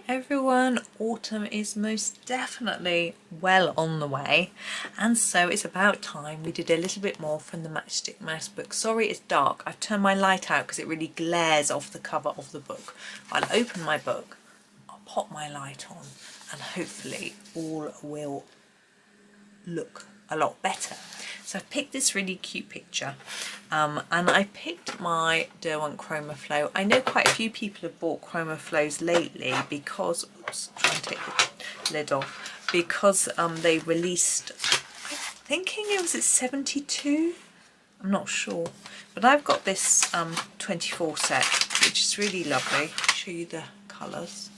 everyone, autumn is most definitely well on the way, and so it's about time we did a little bit more from the Matchstick Mouse book. Sorry it's dark, I've turned my light out because it really glares off the cover of the book. I'll open my book, I'll pop my light on, and hopefully all will look a lot better. So I picked this really cute picture, and I picked my Derwent Chromaflow. I know quite a few people have bought Chromaflows lately because, oops, try and take the lid off, because they released, I'm thinking it was at 72, I'm not sure, but I've got this 24 set, which is really lovely. I'll show you the colours.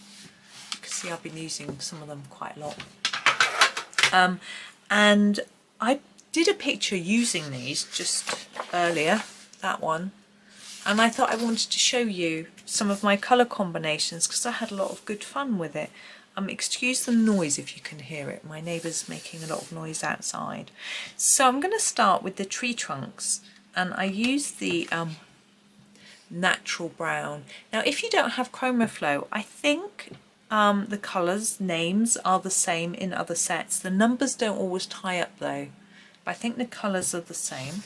You can see I've been using some of them quite a lot. And I did a picture using these just earlier, that one, and I thought I wanted to show you some of my colour combinations because I had a lot of good fun with it. Excuse the noise if you can hear it, my neighbour's making a lot of noise outside. So I'm going to start with the tree trunks, and I use the natural brown. Now if you don't have Chromaflow, I think the colours names are the same in other sets. The numbers don't always tie up though, but I think the colours are the same,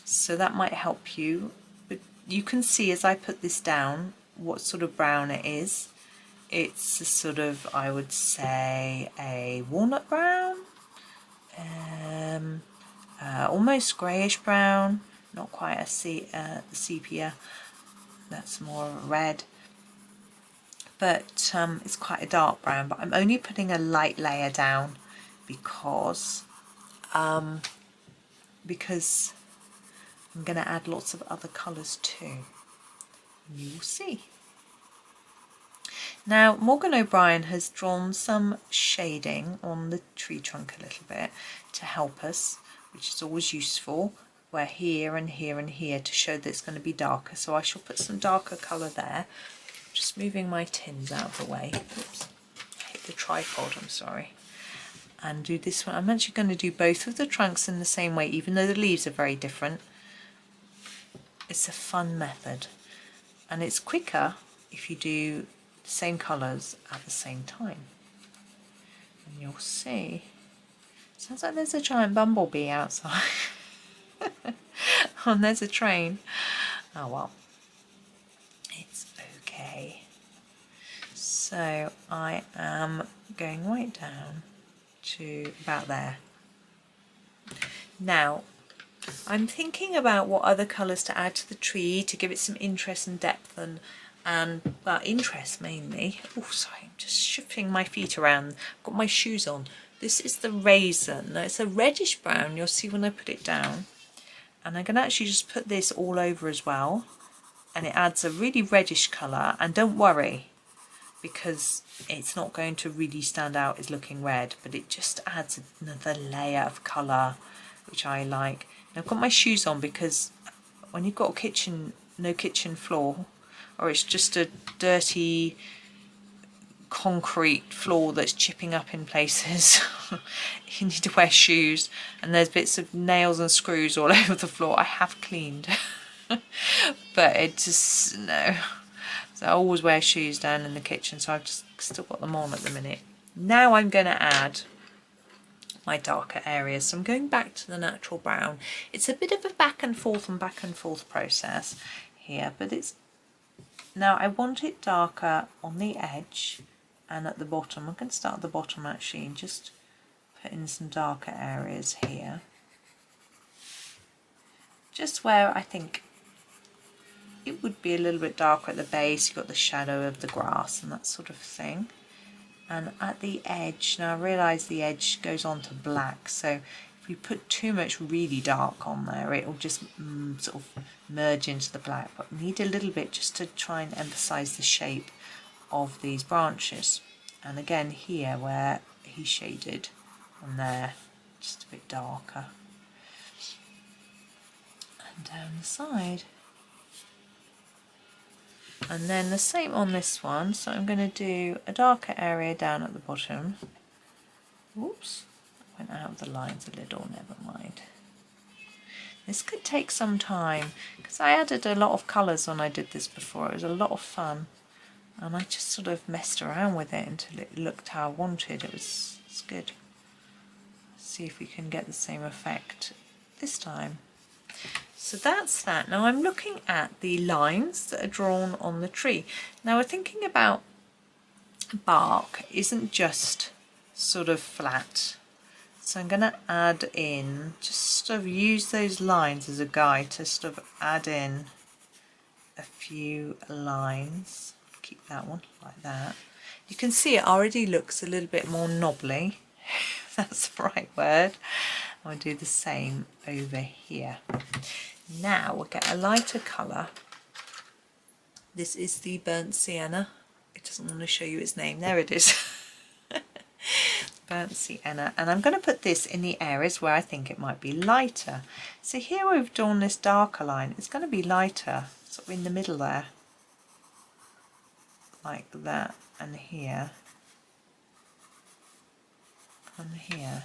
so that might help you. But you can see as I put this down what sort of brown it is. It's a sort of, I would say, a walnut brown, almost greyish brown, not quite a sepia, that's more red. But it's quite a dark brown, but I'm only putting a light layer down because I'm going to add lots of other colours too. You will see. Now Morgan O'Brien has drawn some shading on the tree trunk a little bit to help us, which is always useful. We're here and here and here to show that it's going to be darker, so I shall put some darker colour there. Just moving my tins out of the way. Oops, I hit the tripod, I'm sorry. And do this one. I'm actually going to do both of the trunks in the same way, even though the leaves are very different. It's a fun method, and it's quicker if you do the same colours at the same time. And you'll see, sounds like there's a giant bumblebee outside. Oh, and there's a train. Oh well. Okay, so I am going right down to about there. Now I'm thinking about what other colours to add to the tree to give it some interest and depth and interest mainly. Oh, sorry, I'm just shifting my feet around. I've got my shoes on. This is the Raisin. Now it's a reddish brown, you'll see when I put it down, and I'm going to actually just put this all over as well. And it adds a really reddish colour, and don't worry because it's not going to really stand out as looking red, but it just adds another layer of colour, which I like. Now I've got my shoes on because when you've got no kitchen floor, or it's just a dirty concrete floor that's chipping up in places, you need to wear shoes, and there's bits of nails and screws all over the floor. I have cleaned. But it just, no. So I always wear shoes down in the kitchen, so I've just still got them on at the minute. Now I'm going to add my darker areas. So I'm going back to the natural brown. It's a bit of a back and forth process here, but it's, now I want it darker on the edge and at the bottom. I'm going to start at the bottom actually and just put in some darker areas here. Just where I think it would be a little bit darker at the base. You've got the shadow of the grass and that sort of thing. And at the edge, now I realise the edge goes on to black, so if we put too much really dark on there, it will just sort of merge into the black. But we need a little bit just to try and emphasise the shape of these branches. And again here where he shaded on there, just a bit darker. And down the side. And then the same on this one, so I'm going to do a darker area down at the bottom. Whoops, went out of the lines a little, never mind. This could take some time because I added a lot of colours when I did this before. It was a lot of fun. and I just sort of messed around with it until it looked how I wanted. It's good. Let's see if we can get the same effect this time. So that's that. Now I'm looking at the lines that are drawn on the tree. Now we're thinking about bark isn't just sort of flat. So I'm going to add in, just sort of use those lines as a guide to sort of add in a few lines. Keep that one like that. You can see it already looks a little bit more knobbly, if that's the right word. I'll do the same over here. Now we'll get a lighter colour. This is the burnt sienna. It doesn't want to show you its name. There it is. Burnt sienna. And I'm going to put this in the areas where I think it might be lighter. So here we've drawn this darker line. It's going to be lighter, sort of in the middle there. Like that. And here. And here.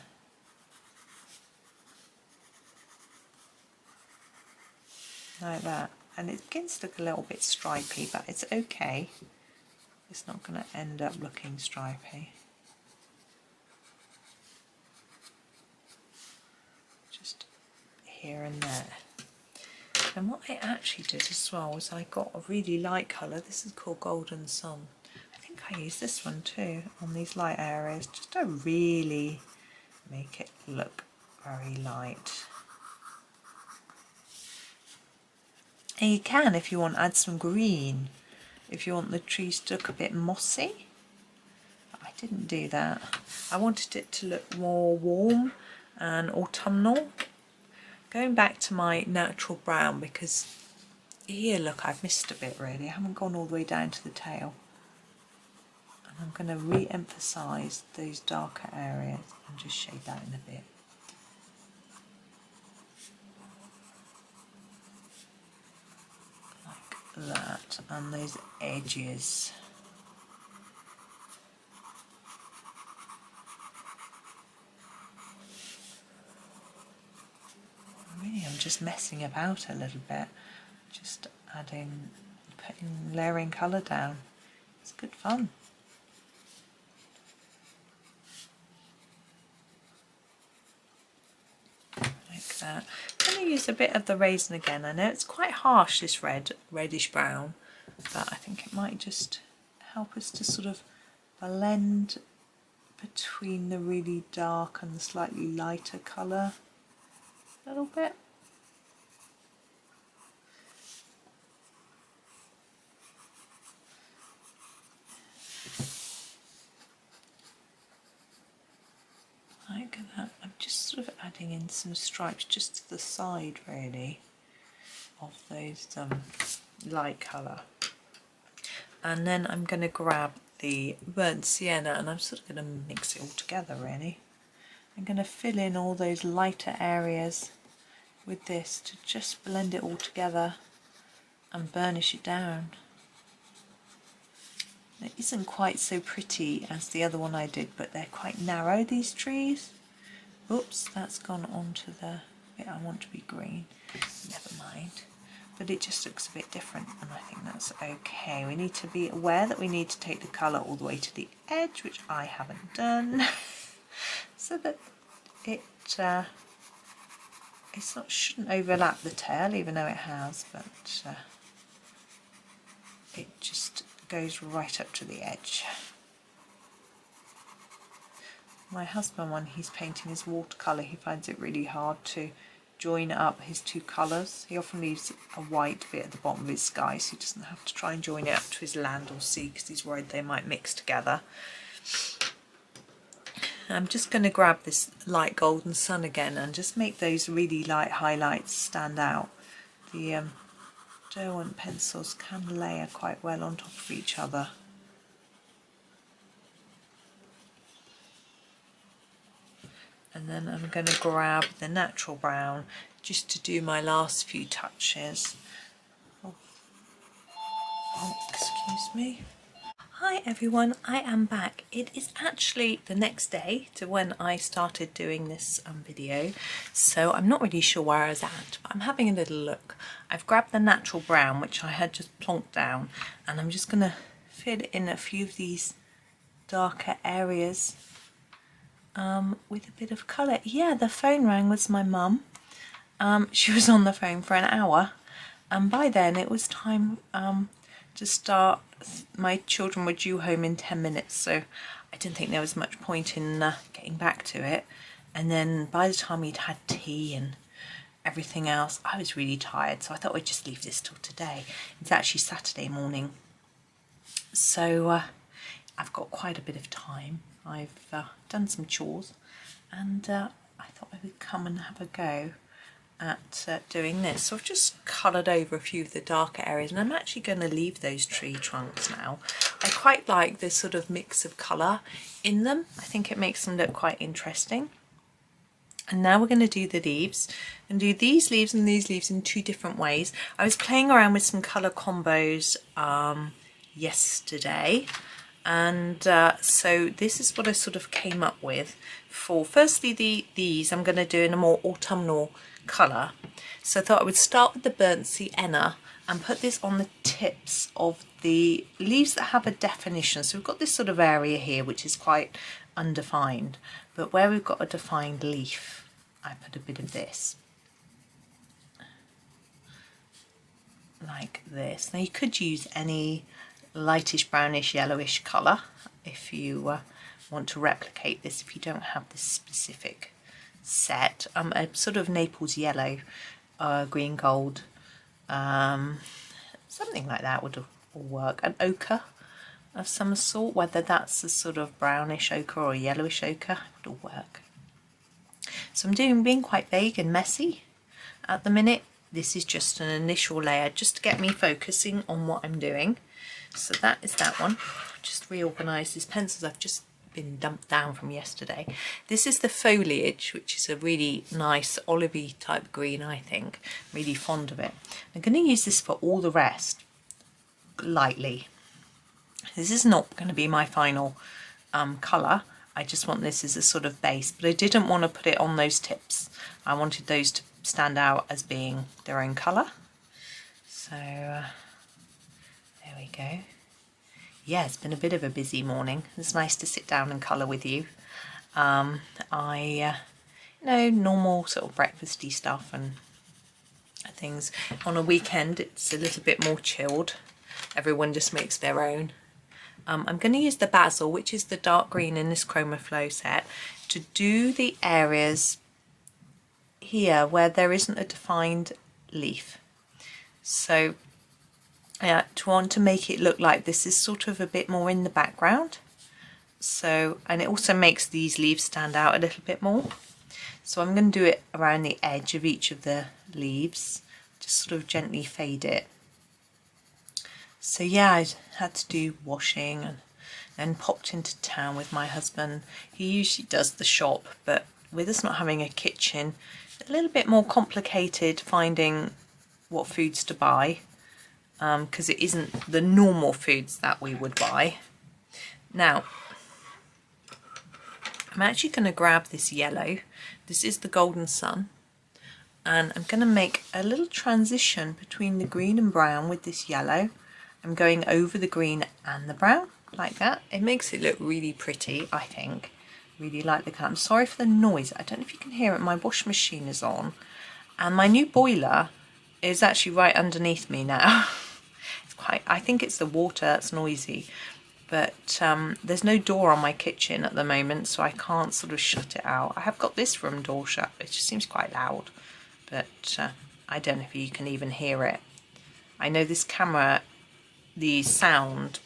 Like that. And it begins to look a little bit stripy, but it's okay. It's not going to end up looking stripy. Just here and there. And what I actually did as well was I got a really light colour. This is called Golden Sun. I think I used this one too on these light areas just to really make it look very light. And you can, if you want, add some green. If you want the trees to look a bit mossy. But I didn't do that. I wanted it to look more warm and autumnal. Going back to my natural brown, because here, look, I've missed a bit really. I haven't gone all the way down to the tail. And I'm going to re-emphasise those darker areas and just shade that in a bit. That and those edges. Really, I'm just messing about a little bit, just adding, layering colour down. It's good fun. Like that. I'm going to use a bit of the Raisin again. I know it's quite harsh, this reddish brown, but I think it might just help us to sort of blend between the really dark and the slightly lighter colour a little bit. Like that. I'm just sort of adding in some stripes just to the side really of those light colour. And then I'm going to grab the burnt sienna and I'm sort of going to mix it all together really. I'm going to fill in all those lighter areas with this to just blend it all together and burnish it down. It isn't quite so pretty as the other one I did, but they're quite narrow, these trees. Oops, that's gone onto the bit I want to be green. Never mind. But it just looks a bit different, and I think that's okay. We need to be aware that we need to take the colour all the way to the edge, which I haven't done, so that it shouldn't overlap the tail, even though it has, but it just goes right up to the edge. My husband, when he's painting his watercolour, he finds it really hard to join up his two colours. He often leaves a white bit at the bottom of his sky so he doesn't have to try and join it up to his land or sea because he's worried they might mix together. I'm just going to grab this light Golden Sun again and just make those really light highlights stand out. The Derwent pencils can layer quite well on top of each other. And then I'm going to grab the natural brown just to do my last few touches. Oh, excuse me. Hi everyone, I am back. It is actually the next day to when I started doing this video, so I'm not really sure where I was at, but I'm having a little look. I've grabbed the natural brown, which I had just plonked down, and I'm just going to fill in a few of these darker areas with a bit of colour. Yeah, the phone rang. Was my mum. She was on the phone for an hour, and by then it was time to start. My children were due home in 10 minutes, so I didn't think there was much point in getting back to it. And then by the time we'd had tea and everything else, I was really tired, so I thought we'd just leave this till today. It's actually Saturday morning, so I've got quite a bit of time. I've done some chores, and I thought I would come and have a go at doing this. So I've just coloured over a few of the darker areas, and I'm actually going to leave those tree trunks now. I quite like this sort of mix of colour in them. I think it makes them look quite interesting. And now we're going to do the leaves, and do these leaves and these leaves in two different ways. I was playing around with some colour combos yesterday, and so this is what I sort of came up with for firstly these I'm going to do in a more autumnal colour. So I thought I would start with the burnt sienna and put this on the tips of the leaves that have a definition. So we've got this sort of area here which is quite undefined, but where we've got a defined leaf, I put a bit of this like this. Now you could use any lightish brownish yellowish colour if you want to replicate this, if you don't have this specific set. A sort of Naples yellow, green gold, something like that would all work. An ochre of some sort, whether that's a sort of brownish ochre or a yellowish ochre, would all work. So I'm being quite vague and messy at the minute. This is just an initial layer just to get me focusing on what I'm doing. So that is that one. Just reorganise these pencils. I've just been dumped down from yesterday. This is the Foliage, which is a really nice olivey type green, I think. I'm really fond of it. I'm going to use this for all the rest, lightly. This is not going to be my final colour. I just want this as a sort of base, but I didn't want to put it on those tips. I wanted those to stand out as being their own colour. So there we go. Yeah, it's been a bit of a busy morning. It's nice to sit down and colour with you. You know, normal sort of breakfasty stuff and things. On a weekend, it's a little bit more chilled. Everyone just makes their own. I'm going to use the Basil, which is the dark green in this Chromaflow set, to do the areas here where there isn't a defined leaf. So to want to make it look like this is sort of a bit more in the background. So, and it also makes these leaves stand out a little bit more. So I'm going to do it around the edge of each of the leaves, just sort of gently fade it. So yeah, I had to do washing and then popped into town with my husband. He usually does the shop, but with us not having a kitchen, a little bit more complicated finding what foods to buy, because it isn't the normal foods that we would buy. Now, I'm actually going to grab this yellow. This is the Golden Sun, and I'm going to make a little transition between the green and brown with this yellow. I'm going over the green and the brown like that. It makes it look really pretty, I think. Really like the colour. I'm sorry for the noise. I don't know if you can hear it. My washing machine is on, and my new boiler is actually right underneath me now. It's quite, I think it's the water that's noisy, but there's no door on my kitchen at the moment, so I can't sort of shut it out. I have got this room door shut. It just seems quite loud, but I don't know if you can even hear it. I know this camera, the sound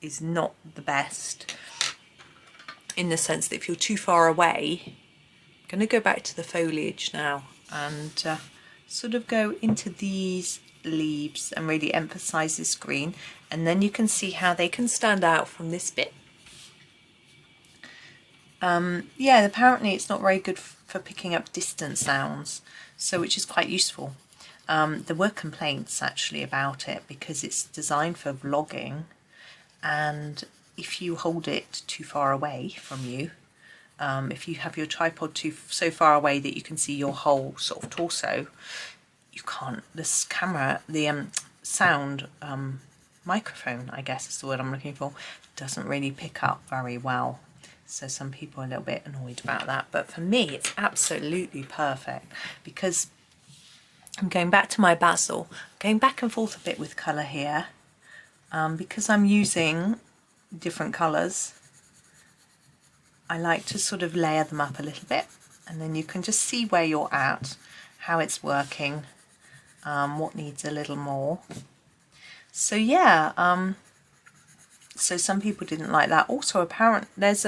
is not the best, in the sense that if you're too far away, I'm going to go back to the Foliage now and sort of go into these leaves and really emphasize this green, and then you can see how they can stand out from this bit. Yeah, apparently it's not very good for picking up distant sounds, so which is quite useful. There were complaints actually about it because it's designed for vlogging, and if you hold it too far away from you, if you have your tripod so far away that you can see your whole sort of torso, you can't, this camera, the sound microphone, I guess is the word I'm looking for, doesn't really pick up very well. So some people are a little bit annoyed about that, but for me it's absolutely perfect because I'm going back to my Basil, going back and forth a bit with colour here, because I'm using different colours. I like to sort of layer them up a little bit, and then you can just see where you're at, how it's working, what needs a little more. So yeah, so some people didn't like that. Also, apparent there's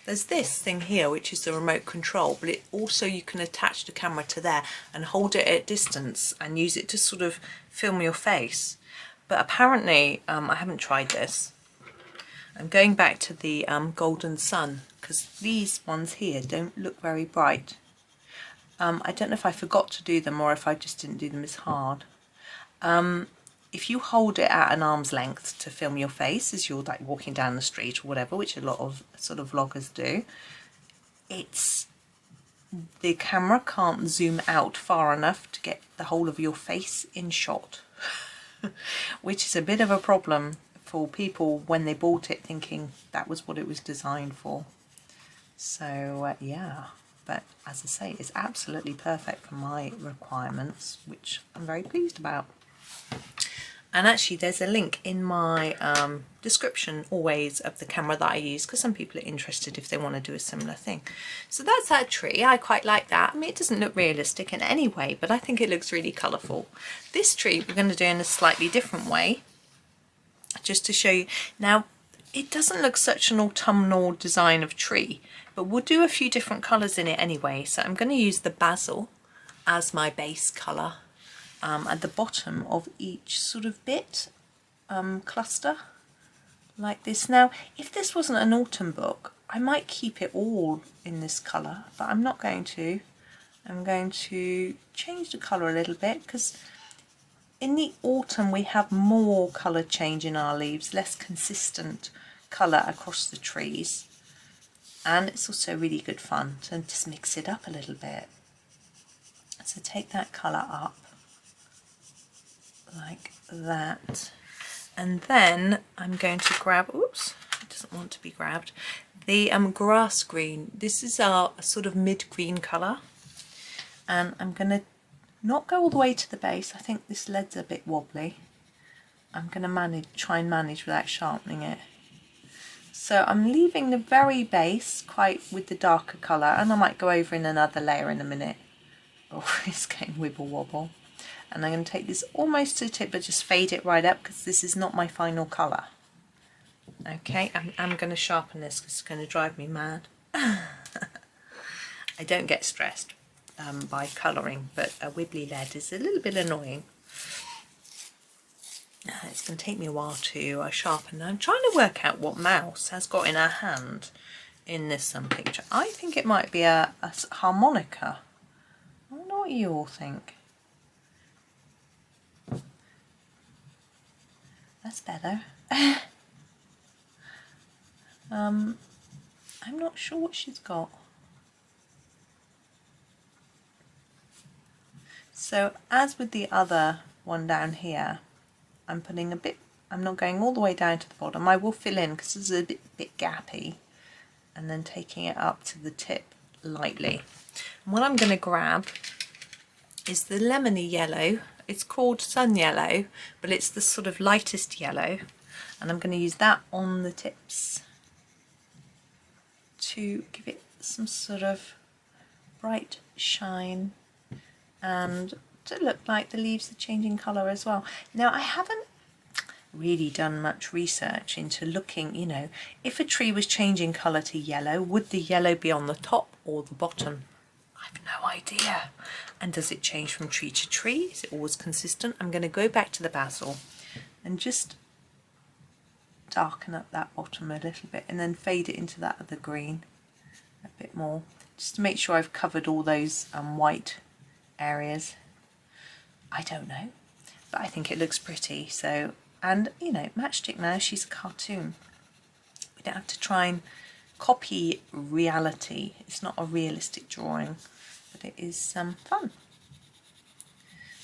this thing here which is the remote control, but it also, you can attach the camera to there and hold it at distance and use it to sort of film your face. But apparently, I haven't tried this. I'm going back to the Golden Sun because these ones here don't look very bright. I don't know if I forgot to do them or if I just didn't do them as hard. If you hold it at an arm's length to film your face as you're like walking down the street or whatever, which a lot of sort of vloggers do, the camera can't zoom out far enough to get the whole of your face in shot, which is a bit of a problem for people when they bought it thinking that was what it was designed for. So yeah, but as I say, it's absolutely perfect for my requirements, which I'm very pleased about. And actually there's a link in my description always of the camera that I use, because some people are interested if they want to do a similar thing. So that's that tree. I quite like that. I mean, it doesn't look realistic in any way, but I think it looks really colourful. This tree we're going to do in a slightly different way, just to show you. Now, it doesn't look such an autumnal design of tree, but we'll do a few different colours in it anyway. So I'm going to use the Basil as my base colour. At the bottom of each sort of bit, cluster, like this. Now, if this wasn't an autumn book, I might keep it all in this colour, but I'm not going to. I'm going to change the colour a little bit, because in the autumn we have more colour change in our leaves, less consistent colour across the trees, and it's also really good fun to just mix it up a little bit. So take that colour up like that, and then I'm going to grab, oops, it doesn't want to be grabbed, the grass green. This is our sort of mid-green colour, and I'm going to not go all the way to the base. I think this lead's a bit wobbly. I'm going to try and manage without sharpening it. So I'm leaving the very base quite with the darker colour, and I might go over in another layer in a minute. Oh, it's getting wibble wobble. And I'm going to take this almost to the tip, but just fade it right up, because this is not my final colour. Okay, I'm going to sharpen this because it's going to drive me mad. I don't get stressed by colouring, but a wibbly lead is a little bit annoying. It's going to take me a while to sharpen. I'm trying to work out what mouse has got in her hand in this picture. I think it might be a harmonica. I don't know what you all think. That's better. I'm not sure what she's got. So as with the other one down here, I'm putting a bit, I'm not going all the way down to the bottom. I will fill in because it's a bit gappy, and then taking it up to the tip lightly. And what I'm going to grab is the lemony yellow. It's called sun yellow, but it's the sort of lightest yellow, and I'm going to use that on the tips to give it some sort of bright shine and to look like the leaves are changing colour as well. Now, I haven't really done much research into looking, you know, if a tree was changing colour to yellow, would the yellow be on the top or the bottom? I have no idea. And does it change from tree to tree? Is it always consistent? I'm going to go back to the Basil and just darken up that bottom a little bit, and then fade it into that other green a bit more, just to make sure I've covered all those white areas. I don't know, but I think it looks pretty. So, and you know, Matchstick Mouse, she's a cartoon. We don't have to try and copy reality. It's not a realistic drawing, but it is fun.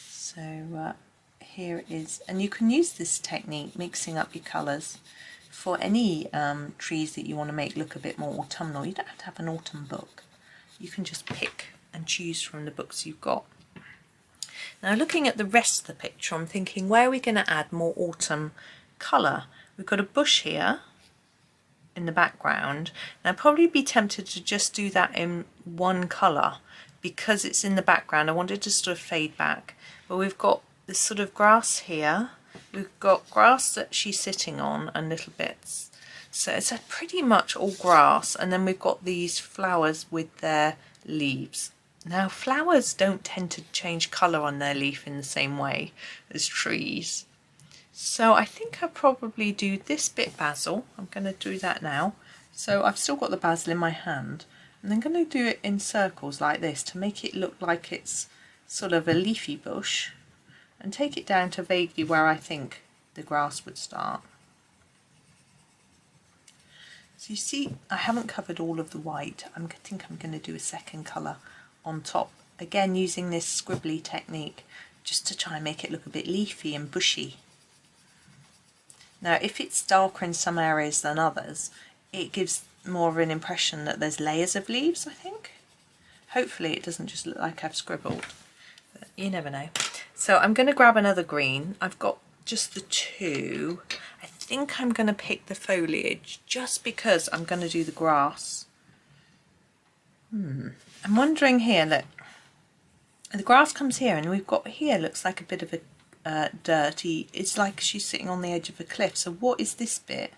So here it is, and you can use this technique, mixing up your colours, for any trees that you want to make look a bit more autumnal. You don't have to have an autumn book. You can just pick and choose from the books you've got. Now looking at the rest of the picture, I'm thinking, where are we going to add more autumn colour? We've got a bush here in the background. Now I'd probably be tempted to just do that in one colour because it's in the background. I wanted to sort of fade back, but we've got this sort of grass here. We've got grass that she's sitting on and little bits. So it's pretty much all grass, and then we've got these flowers with their leaves. Now flowers don't tend to change colour on their leaf in the same way as trees. So I think I'll probably do this bit basil. I'm going to do that now. So I've still got the basil in my hand, and I'm going to do it in circles like this to make it look like it's sort of a leafy bush, and take it down to vaguely where I think the grass would start. So you see, I haven't covered all of the white. I think I'm going to do a second colour on top, again using this scribbly technique just to try and make it look a bit leafy and bushy. Now if it's darker in some areas than others, it gives more of an impression that there's layers of leaves, I think. Hopefully it doesn't just look like I've scribbled, but you never know. So I'm going to grab another green. I've got just the two. I think I'm going to pick the foliage just because I'm going to do the grass. I'm wondering here, look, the grass comes here, and we've got here looks like a bit of a dirty, it's like she's sitting on the edge of a cliff. So what is this bit?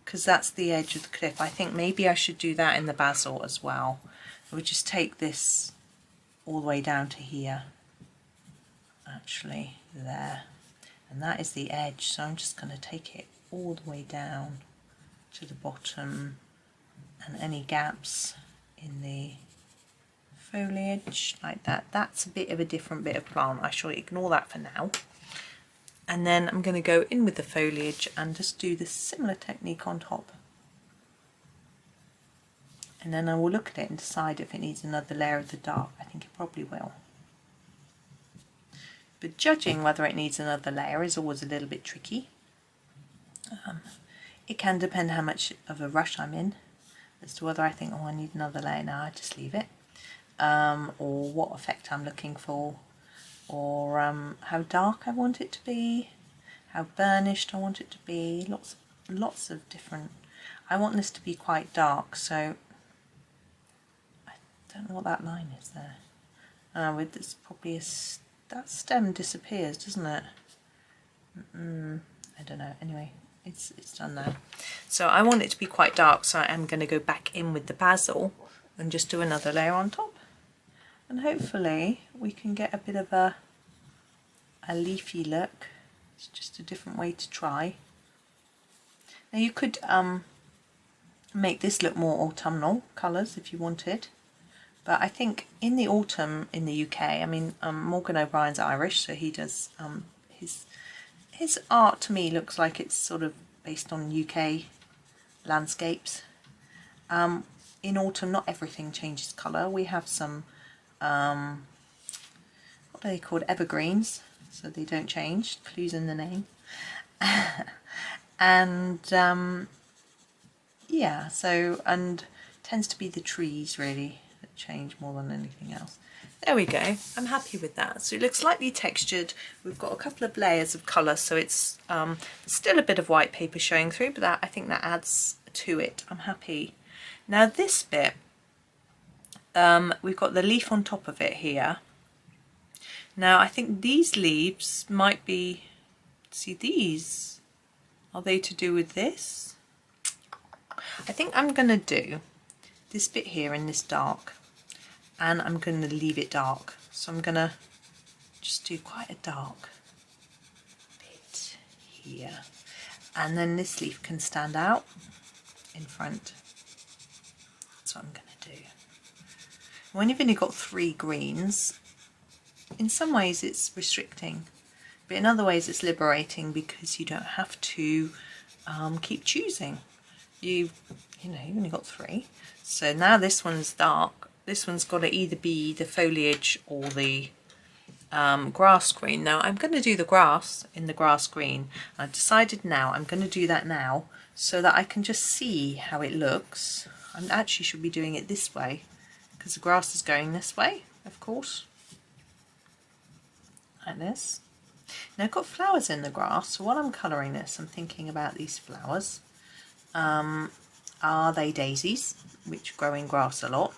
Because that's the edge of the cliff. I think maybe I should do that in the basil as well. We'll just take this all the way down to here, actually there, and that is the edge. So I'm just going to take it all the way down to the bottom, and any gaps in the foliage like that. That's a bit of a different bit of plant. I shall ignore that for now, and then I'm going to go in with the foliage and just do the similar technique on top, and then I will look at it and decide if it needs another layer of the dark. I think it probably will, but judging whether it needs another layer is always a little bit tricky. It can depend how much of a rush I'm in as to whether I think, oh, I need another layer now, I just leave it, or what effect I'm looking for, or how dark I want it to be, how burnished I want it to be. Lots of different. I want this to be quite dark, so I don't know what that line is there. With this, probably that stem disappears, doesn't it? I don't know. Anyway, it's done now. So I want it to be quite dark, so I am going to go back in with the basil and just do another layer on top, and hopefully we can get a bit of a leafy look. It's just a different way to try. Now you could make this look more autumnal colours if you wanted, but I think in the autumn in the UK, I mean, Morgan O'Brien's Irish, so he does his art to me looks like it's sort of based on UK landscapes. In autumn, not everything changes colour. We have some what are they called, evergreens, so they don't change, clues in the name. And yeah, so, and tends to be the trees really that change more than anything else. There we go, I'm happy with that. So it looks slightly textured. We've got a couple of layers of colour, so it's still a bit of white paper showing through, but I think that adds to it. I'm happy. Now this bit, we've got the leaf on top of it here. Now I think these leaves might be, see these, are they to do with this? I think I'm going to do this bit here in this dark, and I'm going to leave it dark. So I'm going to just do quite a dark bit here, and then this leaf can stand out in front. That's what I'm going to do. When you've only got 3 greens, in some ways it's restricting, but in other ways it's liberating, because you don't have to keep choosing. You know, you've only got 3. So now this one's dark. This one's got to either be the foliage or the grass green. Now I'm going to do the grass in the grass green. I've decided now I'm going to do that now so that I can just see how it looks. I actually should be doing it this way because the grass is going this way, of course, like this. Now I've got flowers in the grass, so while I'm colouring this I'm thinking about these flowers. Are they daisies, which grow in grass a lot,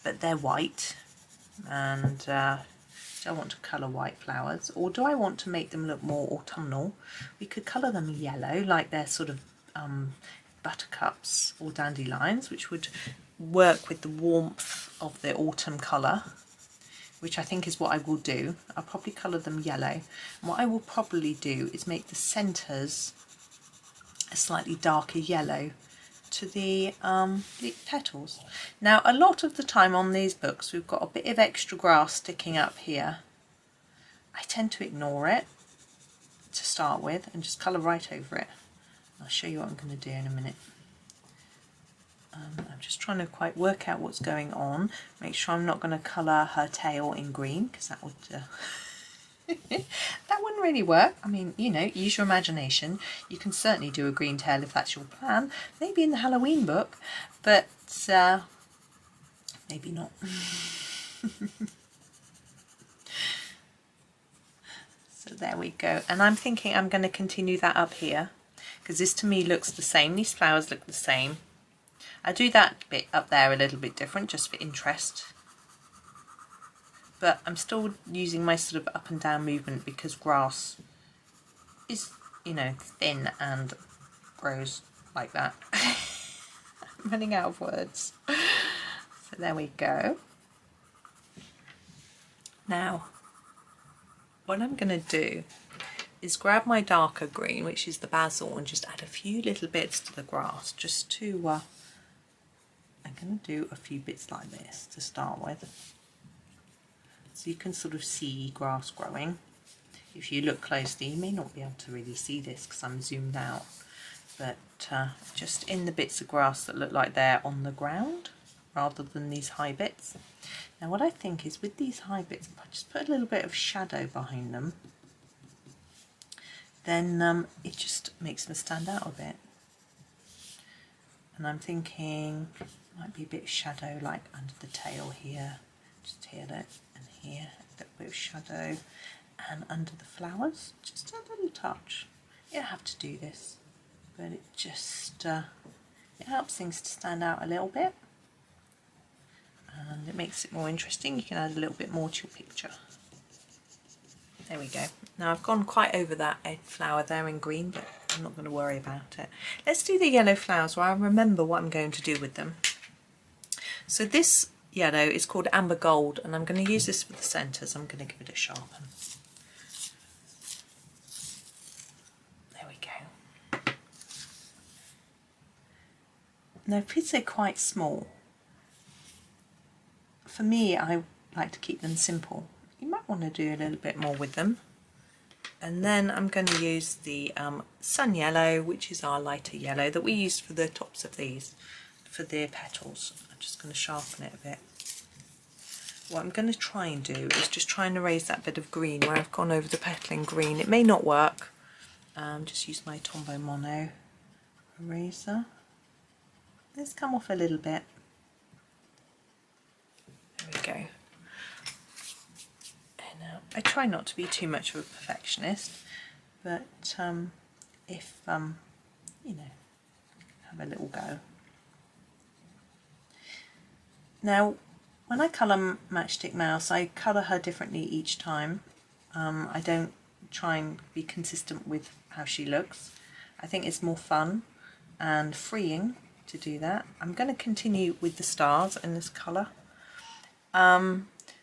but they're white, and do I want to colour white flowers, or do I want to make them look more autumnal? We could colour them yellow like they're sort of buttercups or dandelions, which would work with the warmth of the autumn colour, which I think is what I will do. I'll probably colour them yellow. And what I will probably do is make the centres a slightly darker yellow to the petals. Now a lot of the time on these books we've got a bit of extra grass sticking up here. I tend to ignore it to start with and just colour right over it. I'll show you what I'm going to do in a minute. I'm just trying to quite work out what's going on. Make sure I'm not going to colour her tail in green, because that would that wouldn't really work. I mean, you know, use your imagination. You can certainly do a green tail if that's your plan. Maybe in the Halloween book, but maybe not. So there we go. And I'm thinking I'm going to continue that up here, because this to me looks the same. These flowers look the same. I do that bit up there a little bit different just for interest. But I'm still using my sort of up and down movement because grass is, you know, thin and grows like that. I'm running out of words. So there we go. Now, what I'm going to do is grab my darker green, which is the basil, and just add a few little bits to the grass just to, I'm going to do a few bits like this to start with. So you can sort of see grass growing. If you look closely, you may not be able to really see this because I'm zoomed out, but just in the bits of grass that look like they're on the ground rather than these high bits. Now what I think is with these high bits, if I just put a little bit of shadow behind them, then it just makes them stand out a bit. And I'm thinking might be a bit of shadow like under the tail here, just here and here, a little bit of shadow, and under the flowers, just a little touch. You don't have to do this, but it just it helps things to stand out a little bit, and it makes it more interesting. You can add a little bit more to your picture. There we go. Now I've gone quite over that flower there in green, but I'm not going to worry about it. Let's do the yellow flowers where I remember what I'm going to do with them. So this yellow is called Amber Gold, and I'm going to use this for the centres. I'm going to give it a sharpen. There we go. Now because they're quite small, for me I like to keep them simple. You might want to do a little bit more with them. And then I'm going to use the sun yellow, which is our lighter yellow that we used for the tops of these, for the petals. I'm just going to sharpen it a bit. What I'm going to try and do is just try and erase that bit of green where I've gone over the petal in green. It may not work. Just use my Tombow Mono eraser. Let's come off a little bit. There we go. And I try not to be too much of a perfectionist, but if you know, have a little go. Now, when I colour Matchstick Mouse, I colour her differently each time. I don't try and be consistent with how she looks. I think it's more fun and freeing to do that. I'm going to continue with the stars in this colour.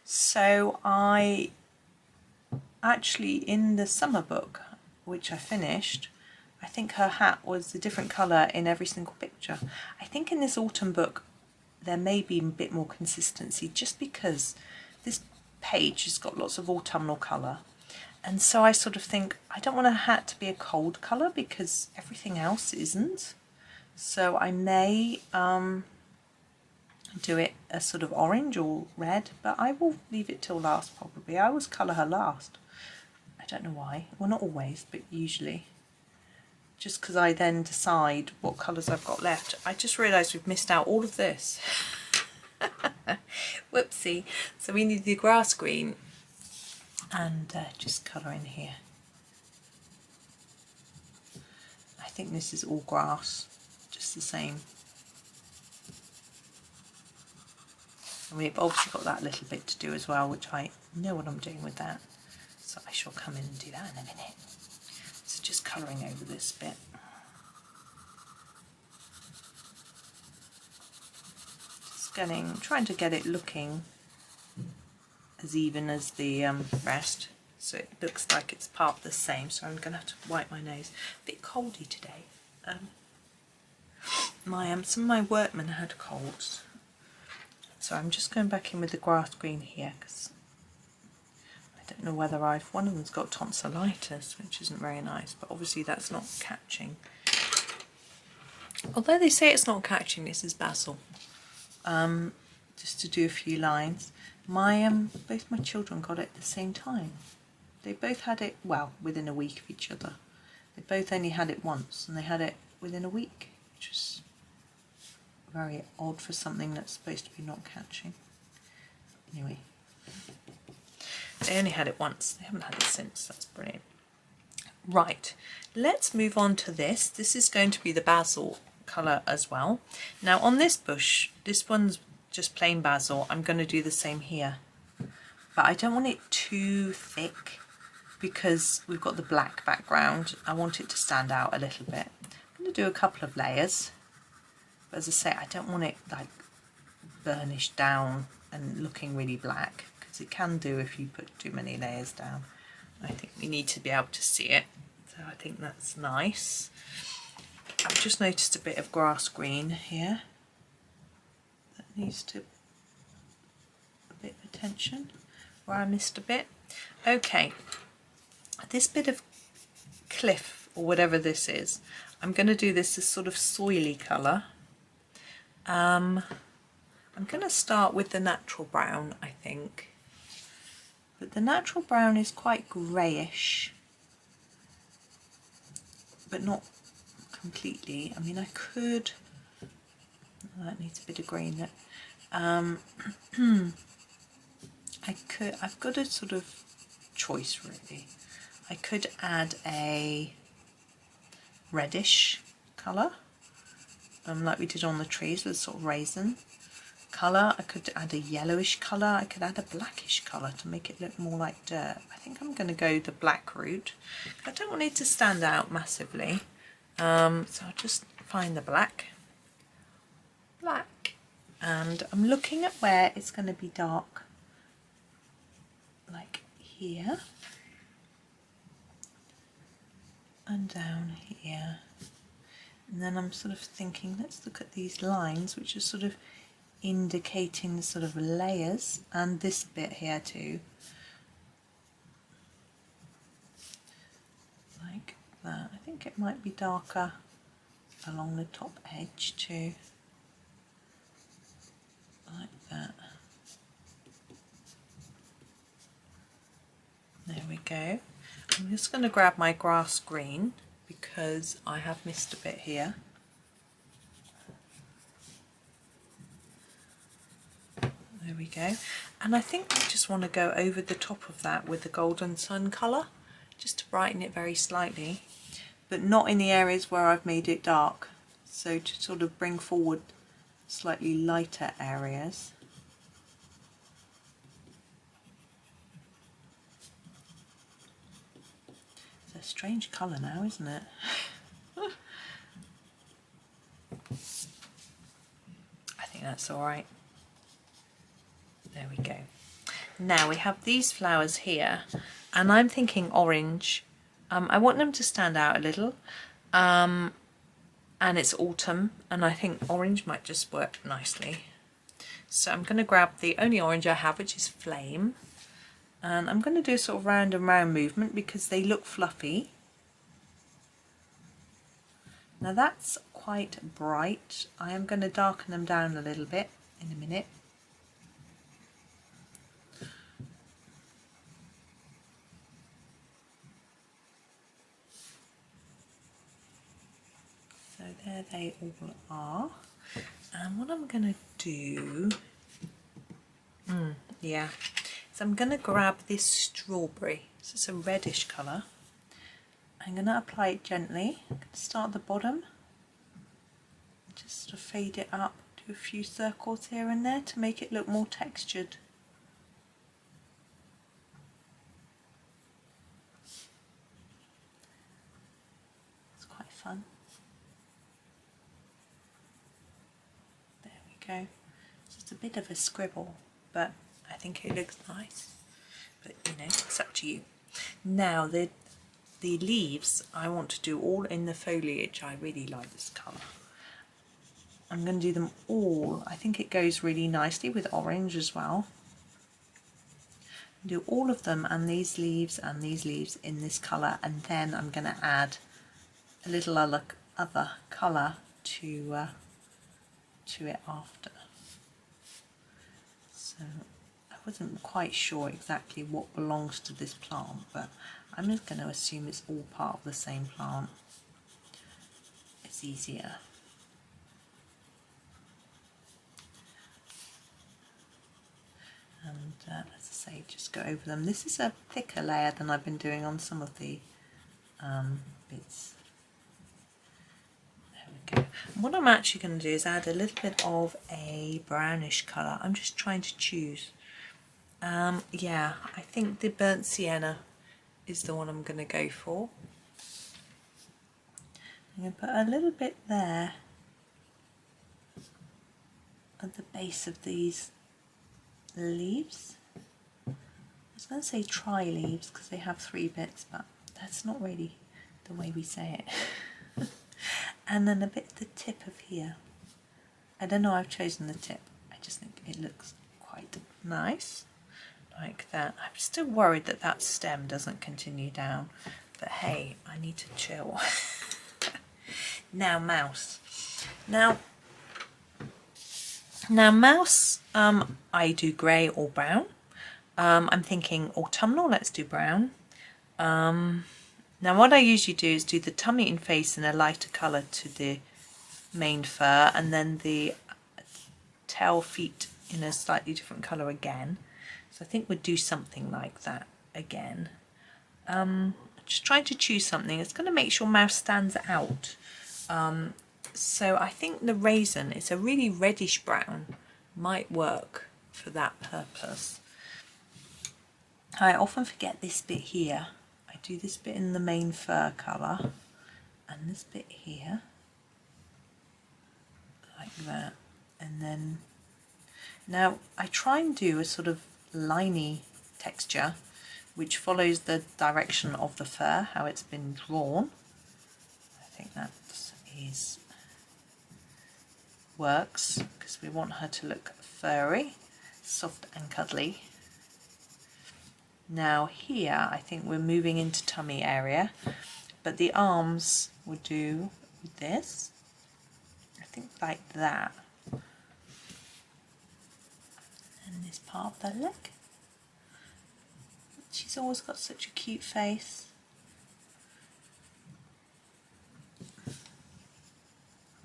So I actually, in the summer book, which I finished, I think her hat was a different colour in every single picture. I think in this autumn book there may be a bit more consistency just because this page has got lots of autumnal colour, and so I sort of think I don't want a hat to be a cold colour because everything else isn't, so I may do it a sort of orange or red, but I will leave it till last probably. I always colour her last. I don't know why. Well, not always, but usually. Just because I then decide what colours I've got left. I just realised we've missed out all of this. Whoopsie. So we need the grass green and just colour in here. I think this is all grass, just the same. And we've obviously got that little bit to do as well, which I know what I'm doing with that. So I shall come in and do that in a minute. So just colouring over this bit. Just trying to get it looking as even as the rest. So it looks like it's part the same. So I'm going to have to wipe my nose. A bit coldy today. Some of my workmen had colds. So I'm just going back in with the grass green here because I don't know whether one of them's got tonsillitis, which isn't very nice, but obviously that's not catching. Although they say it's not catching, this is Basil. Just to do a few lines. Both my children got it at the same time. They both had it, well, within a week of each other. They both only had it once, and they had it within a week, which is very odd for something that's supposed to be not catching. Anyway, they only had it once. They haven't had it since. That's brilliant. Right, let's move on to this. This is going to be the basil colour as well. Now on this bush, this one's just plain basil. I'm going to do the same here, but I don't want it too thick because we've got the black background. I want it to stand out a little bit. I'm going to do a couple of layers. But as I say, I don't want it like burnished down and looking really black, because it can do if you put too many layers down. I think we need to be able to see it, so I think that's nice. I've just noticed a bit of grass green here that needs a bit of attention where I missed a bit. Okay, this bit of cliff or whatever this is, I'm going to do this sort of soily colour. I'm going to start with the natural brown, I think, but the natural brown is quite greyish, but not completely. I mean, I could, that needs a bit of green there. I've got a sort of choice really. I could add a reddish colour, like we did on the trees with sort of raisin colour. I could add a yellowish colour. I could add a blackish colour to make it look more like dirt. I think I'm going to go the black route. I don't want it to stand out massively, so I'll just find the black, and I'm looking at where it's going to be dark, like here and down here. And then I'm sort of thinking, let's look at these lines, which are sort of indicating the sort of layers, and this bit here too, like that. I think it might be darker along the top edge too, like that. There we go. I'm just going to grab my grass green because I have missed a bit here. There we go. And I think I just want to go over the top of that with the golden sun colour, just to brighten it very slightly, but not in the areas where I've made it dark. So to sort of bring forward slightly lighter areas. It's a strange colour now, isn't it? I think that's alright. There we go. Now we have these flowers here, and I'm thinking orange. I want them to stand out a little, and it's autumn, and I think orange might just work nicely. So I'm going to grab the only orange I have, which is Flame, and I'm going to do a sort of round and round movement because they look fluffy. Now that's quite bright. I am going to darken them down a little bit in a minute. So there they all are. And what I'm going to do, yeah, so I'm going to grab this strawberry. So it's a reddish colour. I'm going to apply it gently. I'm going to start at the bottom. Just sort of fade it up, do a few circles here and there to make it look more textured. It's quite fun. There we go. It's just a bit of a scribble, but I think it looks nice. But you know, it's up to you. Now the leaves I want to do all in the foliage. I really like this colour. I'm going to do them all. I think it goes really nicely with orange as well. Do all of them and these leaves in this colour, and then I'm going to add a little other colour to it after. So I wasn't quite sure exactly what belongs to this plant, but I'm just going to assume it's all part of the same plant. It's easier. And as I say, just go over them. This is a thicker layer than I've been doing on some of the bits. There we go. And what I'm actually going to do is add a little bit of a brownish colour. I'm just trying to choose. Yeah, I think the burnt sienna is the one I'm going to go for. I'm going to put a little bit there at the base of these leaves. I was going to say tri leaves because they have 3 bits, but that's not really the way we say it. And then a bit at the tip of here. I don't know, I've chosen the tip. I just think it looks quite nice. Like that. I'm still worried that that stem doesn't continue down, but hey, I need to chill. Now mouse. Now mouse, I do grey or brown. I'm thinking autumnal, let's do brown. Now what I usually do is do the tummy and face in a lighter colour to the main fur, and then the tail feet in a slightly different colour again. So I think we'd do something like that again. Just trying to choose something that's going to make sure mouse stands out. So I think the raisin, it's a really reddish brown, might work for that purpose. I often forget this bit here. I do this bit in the main fur colour and this bit here, like that. And then, now I try and do a sort of liney texture which follows the direction of the fur, how it's been drawn. I think that works because we want her to look furry, soft and cuddly. Now here I think we're moving into tummy area, but the arms would do with this, I think like that. And this part of the leg. She's always got such a cute face.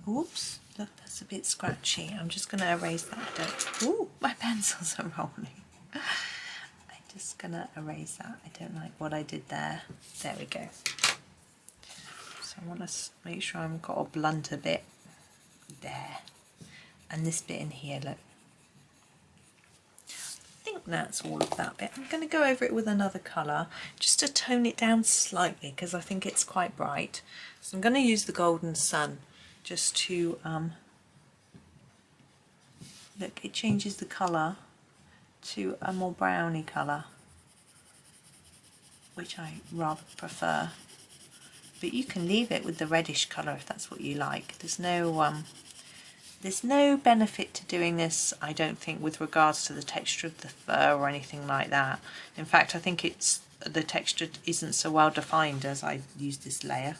Oops, look, that's a bit scratchy. I'm just going to erase that. Ooh, my pencils are rolling. I'm just going to erase that. I don't like what I did there. There we go. So I want to make sure I've got a blunter bit there. And this bit in here, look. I think that's all of that bit. I'm going to go over it with another colour just to tone it down slightly because I think it's quite bright. So I'm going to use the Golden Sun just to look, it changes the colour to a more browny colour, which I rather prefer, but you can leave it with the reddish colour if that's what you like. There's no benefit to doing this, I don't think, with regards to the texture of the fur or anything like that. In fact, I think the texture isn't so well defined as I use this layer,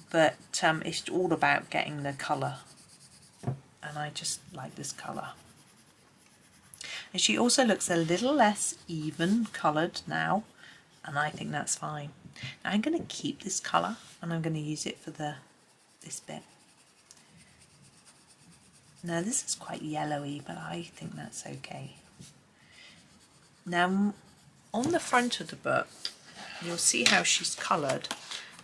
but it's all about getting the colour, and I just like this colour. And she also looks a little less even coloured now, and I think that's fine. Now I'm going to keep this colour and I'm going to use it for this bit. Now this is quite yellowy, but I think that's okay. Now on the front of the book, you'll see how she's coloured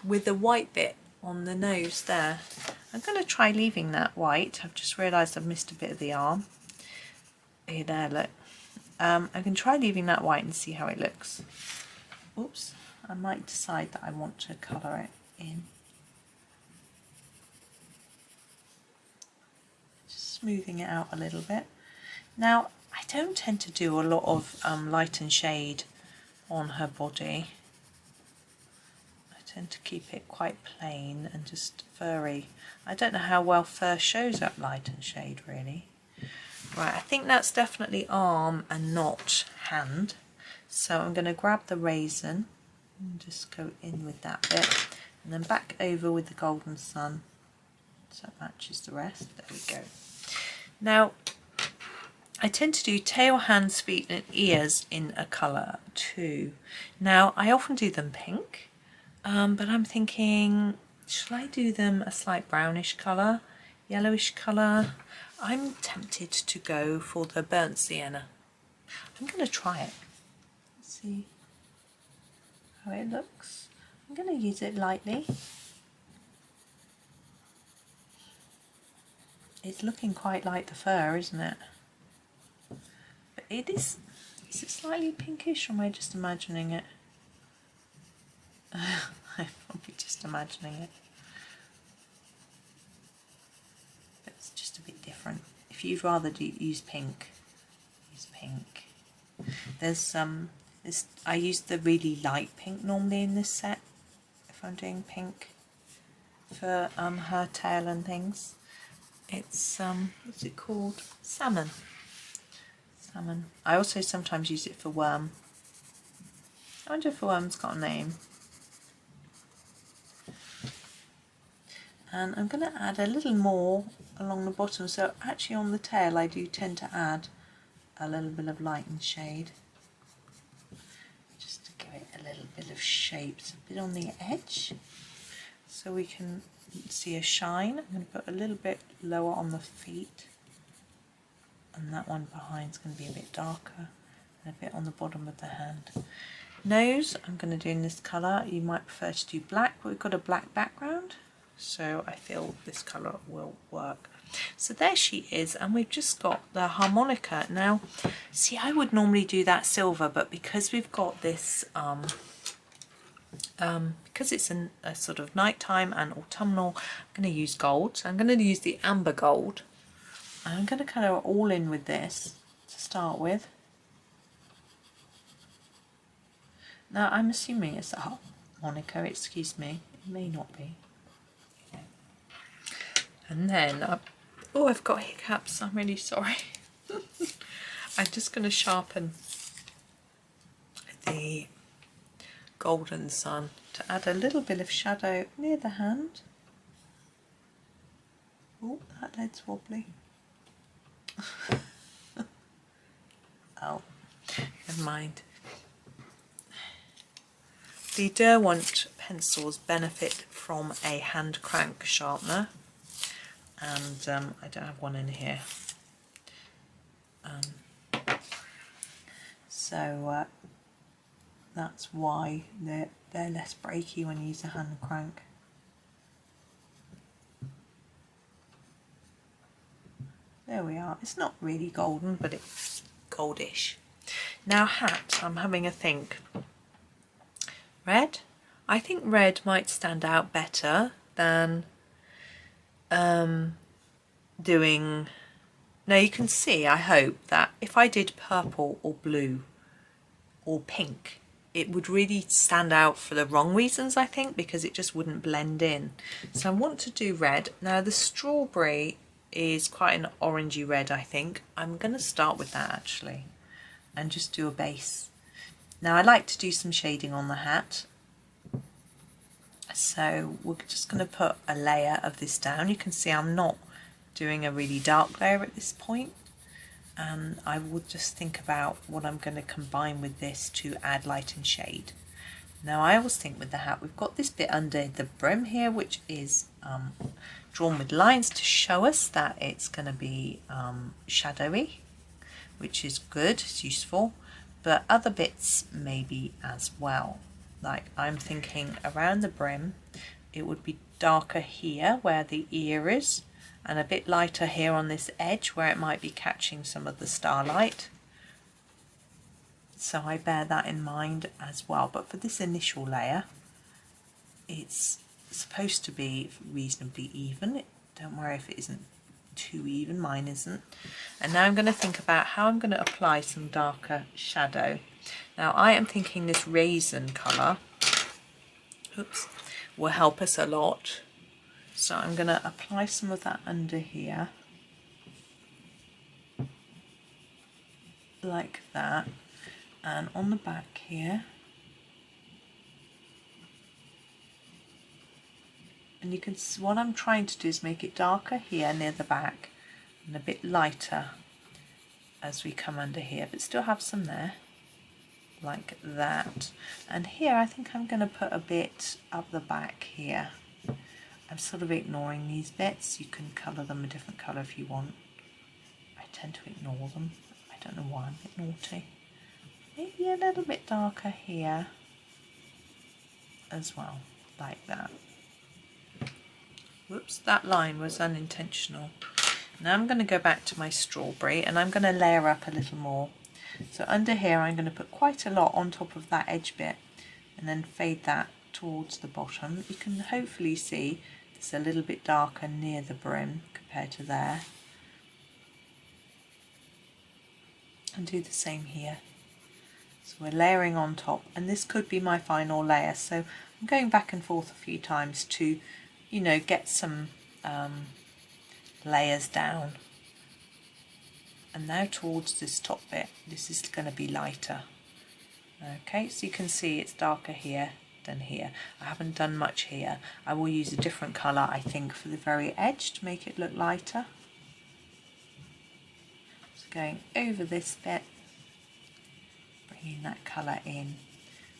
with the white bit on the nose there. I'm going to try leaving that white. I've just realised I've missed a bit of the arm. Here, there, look. I can try leaving that white and see how it looks. Oops, I might decide that I want to colour it in. Just smoothing it out a little bit. Now, I don't tend to do a lot of light and shade on her body. I tend to keep it quite plain and just furry. I don't know how well fur shows up light and shade really. Right, I think that's definitely arm and not hand. So I'm going to grab the Raisin and just go in with that bit and then back over with the Golden Sun so it matches the rest. There we go. Now I tend to do tail, hands, feet and ears in a colour too. Now I often do them pink, but I'm thinking, should I do them a slight brownish colour, yellowish colour? I'm tempted to go for the burnt sienna. I'm going to try it. Let's see how it looks. I'm going to use it lightly. It's looking quite like the fur, isn't it? But it is it slightly pinkish, or am I just imagining it? I'm probably just imagining it. It's just a bit different. If you'd rather use pink, use pink. There's I use the really light pink normally in this set if I'm doing pink for her tail and things. It's what's it called? Salmon. Salmon. I also sometimes use it for worm. I wonder if a worm's got a name. And I'm going to add a little more along the bottom. So actually on the tail I do tend to add a little bit of light and shade. Just to give it a little bit of shape. It's a bit on the edge. So we can see a shine. I'm going to put a little bit lower on the feet. And that one behind is going to be a bit darker. And a bit on the bottom of the hand. Nose, I'm going to do in this colour. You might prefer to do black, but we've got a black background. So I feel this colour will work. So there she is, and we've just got the harmonica. Now, see, I would normally do that silver, but because we've got this, because it's a sort of nighttime and autumnal, I'm going to use gold. So I'm going to use the amber gold. I'm going to colour it all in with this to start with. Now, I'm assuming it's a harmonica, excuse me. It may not be. And then, oh, I've got hiccups, I'm really sorry. I'm just going to sharpen the Golden Sun to add a little bit of shadow near the hand. Oh, that head's wobbly. Oh, never mind. The Derwent pencils benefit from a hand crank sharpener. And I don't have one in here. So that's why they're less breaky when you use a hand crank. There we are. It's not really golden, but it's goldish. Now hat, I'm having a think. Red? I think red might stand out better than doing, now you can see, I hope, that if I did purple or blue or pink, it would really stand out for the wrong reasons, I think, because it just wouldn't blend in. So I want to do red. Now the strawberry is quite an orangey red, I think. I'm going to start with that actually and just do a base. Now I like to do some shading on the hat. So we're just going to put a layer of this down. You can see I'm not doing a really dark layer at this point. and I will just think about what I'm going to combine with this to add light and shade. Now I always think with the hat, we've got this bit under the brim here which is drawn with lines to show us that it's going to be shadowy, which is good, it's useful, but other bits maybe as well. Like I'm thinking around the brim it would be darker here where the ear is, and a bit lighter here on this edge where it might be catching some of the starlight. So I bear that in mind as well. But for this initial layer, it's supposed to be reasonably even. Don't worry if it isn't too even, mine isn't. And now I'm going to think about how I'm going to apply some darker shadow. Now I am thinking this Raisin colour, oops, will help us a lot. So I'm going to apply some of that under here, like that, and on the back here. And you can see what I'm trying to do is make it darker here near the back and a bit lighter as we come under here, but still have some there, like that. And here I think I'm going to put a bit up the back here. I'm sort of ignoring these bits. You can colour them a different colour if you want. I tend to ignore them. I don't know why, I'm a bit naughty. Maybe a little bit darker here as well, like that. Whoops, that line was unintentional. Now I'm going to go back to my strawberry and I'm going to layer up a little more. So under here I'm going to put quite a lot on top of that edge bit and then fade that towards the bottom. You can hopefully see it's a little bit darker near the brim compared to there. And do the same here. So we're layering on top, and this could be my final layer. So I'm going back and forth a few times to, you know, get some layers down. And now towards this top bit, this is going to be lighter. Okay, so you can see it's darker here than here. I haven't done much here. I will use a different colour, I think, for the very edge to make it look lighter. So going over this bit, bringing that colour in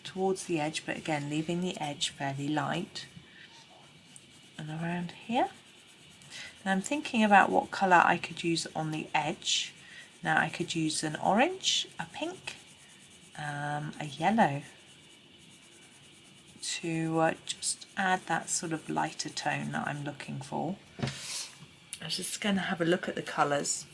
towards the edge, but again leaving the edge fairly light. And around here. Now I'm thinking about what colour I could use on the edge. Now I could use an orange, a pink, a yellow to just add that sort of lighter tone that I'm looking for. I'm just going to have a look at the colours.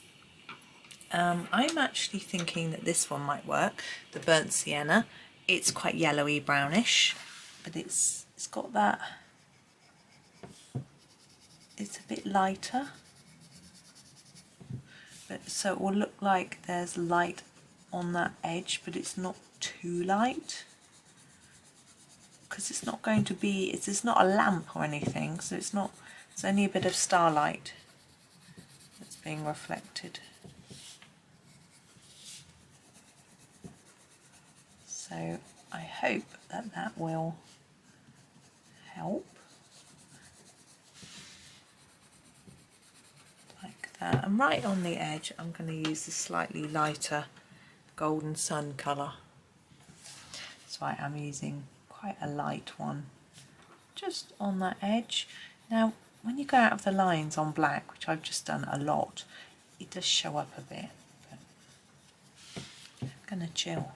I'm actually thinking that this one might work, the burnt sienna. It's quite yellowy brownish, but it's got that, it's a bit lighter, but so it will look like there's light on that edge, but it's not too light because it's not going to be, it's not a lamp or anything, so it's only a bit of starlight that's being reflected. So I hope that that will help. Like that. And right on the edge I'm going to use the slightly lighter golden sun colour. So I am using quite a light one just on that edge. Now when you go out of the lines on black, which I've just done a lot, it does show up a bit, but I'm going to chill.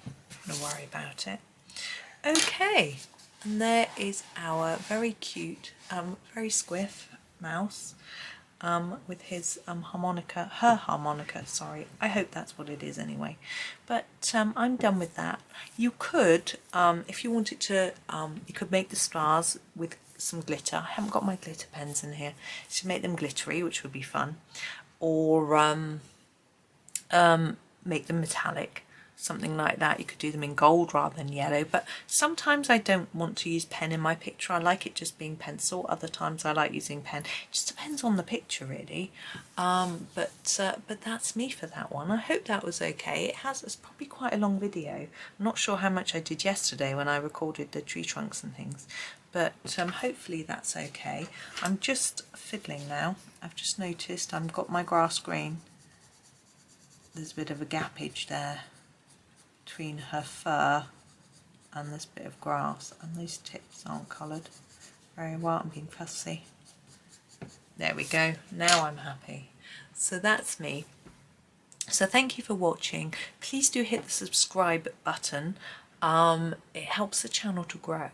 Don't worry about it. Okay, and there is our very cute, very squiff mouse with his harmonica, her harmonica, sorry. I hope that's what it is anyway. But I'm done with that. You could, if you wanted to, you could make the stars with some glitter. I haven't got my glitter pens in here. So make them glittery, which would be fun. Or make them metallic. Something like that. You could do them in gold rather than yellow, but sometimes I don't want to use pen in my picture. I like it just being pencil. Other times I like using pen. It just depends on the picture really. But that's me for that one. I hope that was okay. It's probably quite a long video. I'm not sure how much I did yesterday when I recorded the tree trunks and things, but hopefully that's okay. I'm just fiddling now. I've just noticed I've got my grass green there's a bit of a gappage there between her fur and this bit of grass, and those tips aren't coloured very well. I'm being fussy. There we go, now I'm happy. So that's me. So thank you for watching. Please do hit the subscribe button. It helps the channel to grow,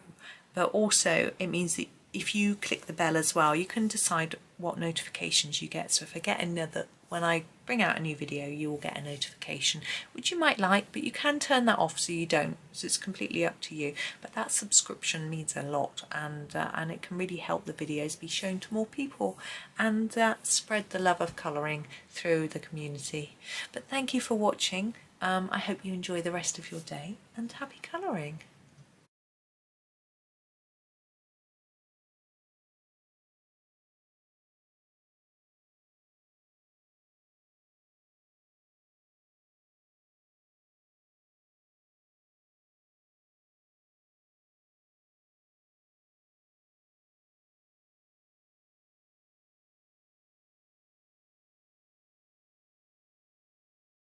but also it means that if you click the bell as well, you can decide what notifications you get. So if I get another, when I bring out a new video, you will get a notification, which you might like, but you can turn that off so you don't. So it's completely up to you. But that subscription means a lot, and it can really help the videos be shown to more people and spread the love of colouring through the community. But thank you for watching. I hope you enjoy the rest of your day, and happy colouring.